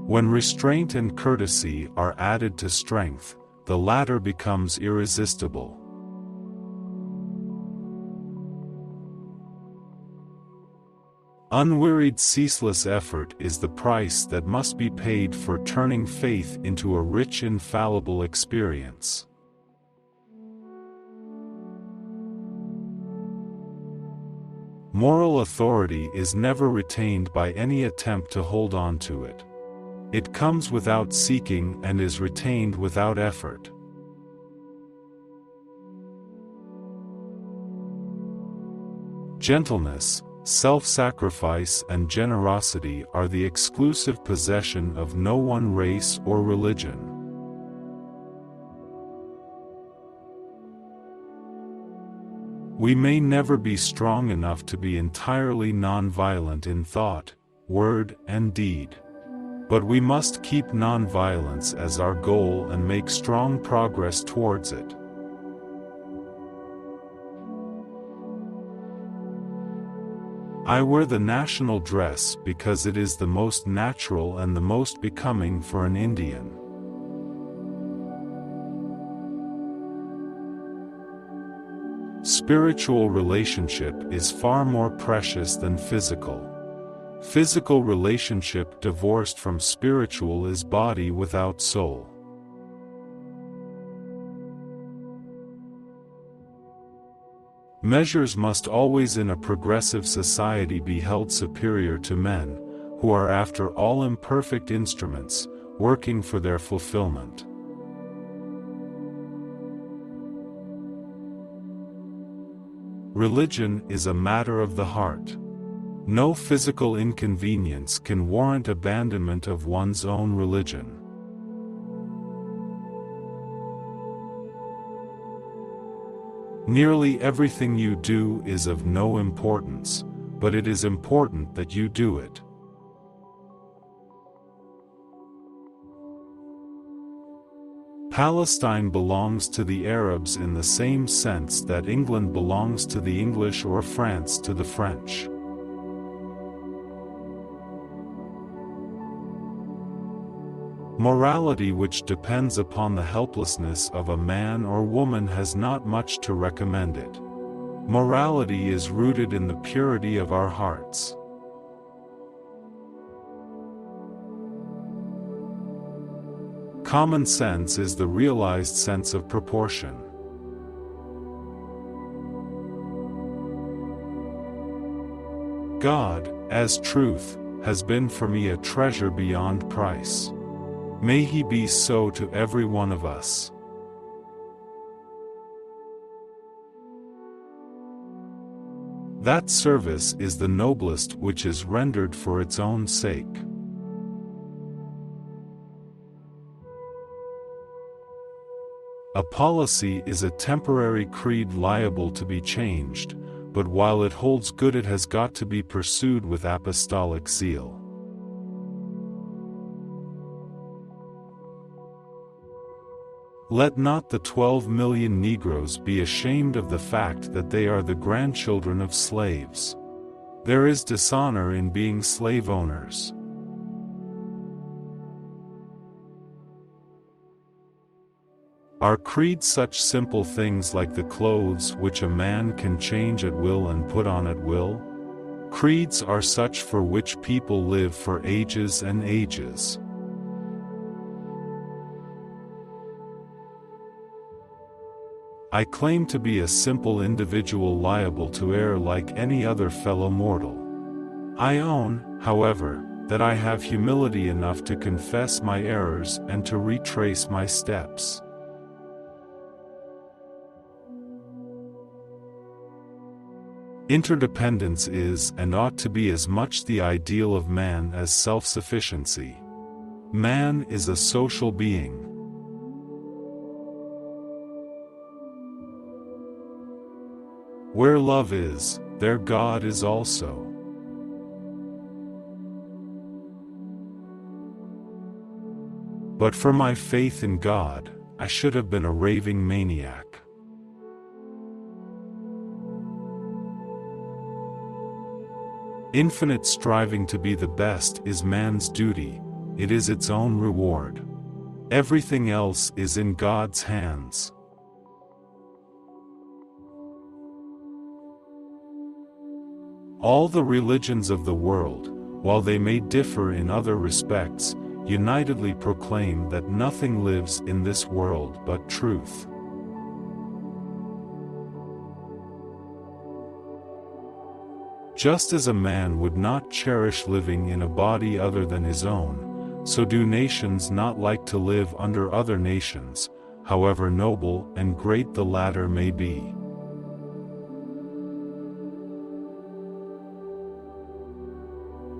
When restraint and courtesy are added to strength, the latter becomes irresistible. Unwearied ceaseless effort is the price that must be paid for turning faith into a rich infallible experience. Moral authority is never retained by any attempt to hold on to it. It comes without seeking and is retained without effort. Gentleness, self-sacrifice and generosity are the exclusive possession of no one race or religion. We may never be strong enough to be entirely non-violent in thought, word, and deed. But we must keep non-violence as our goal and make strong progress towards it. I wear the national dress because it is the most natural and the most becoming for an Indian. Spiritual relationship is far more precious than physical. Physical relationship divorced from spiritual is body without soul. Measures must always in a progressive society be held superior to men, who are after all imperfect instruments, working for their fulfillment. Religion is a matter of the heart. No physical inconvenience can warrant abandonment of one's own religion. Nearly everything you do is of no importance, but it is important that you do it. Palestine belongs to the Arabs in the same sense that England belongs to the English or France to the French. Morality which depends upon the helplessness of a man or woman has not much to recommend it. Morality is rooted in the purity of our hearts. Common sense is the realized sense of proportion. God, as truth, has been for me a treasure beyond price. May He be so to every one of us. That service is the noblest which is rendered for its own sake. A policy is a temporary creed liable to be changed, but while it holds good it has got to be pursued with apostolic zeal. Let not the 12 million Negroes be ashamed of the fact that they are the grandchildren of slaves. There is dishonor in being slave owners. Are creeds such simple things like the clothes which a man can change at will and put on at will? Creeds are such for which people live for ages and ages. I claim to be a simple individual liable to err like any other fellow mortal. I own, however, that I have humility enough to confess my errors and to retrace my steps. Interdependence is and ought to be as much the ideal of man as self-sufficiency. Man is a social being. Where love is, there God is also. But for my faith in God, I should have been a raving maniac. Infinite striving to be the best is man's duty, it is its own reward. Everything else is in God's hands. All the religions of the world, while they may differ in other respects, unitedly proclaim that nothing lives in this world but truth. Just as a man would not cherish living in a body other than his own, so do nations not like to live under other nations, however noble and great the latter may be.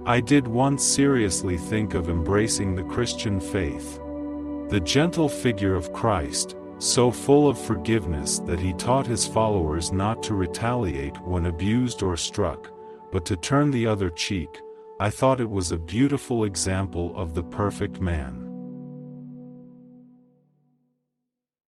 I did once seriously think of embracing the Christian faith. The gentle figure of Christ, so full of forgiveness that he taught his followers not to retaliate when abused or struck, but to turn the other cheek, I thought it was a beautiful example of the perfect man.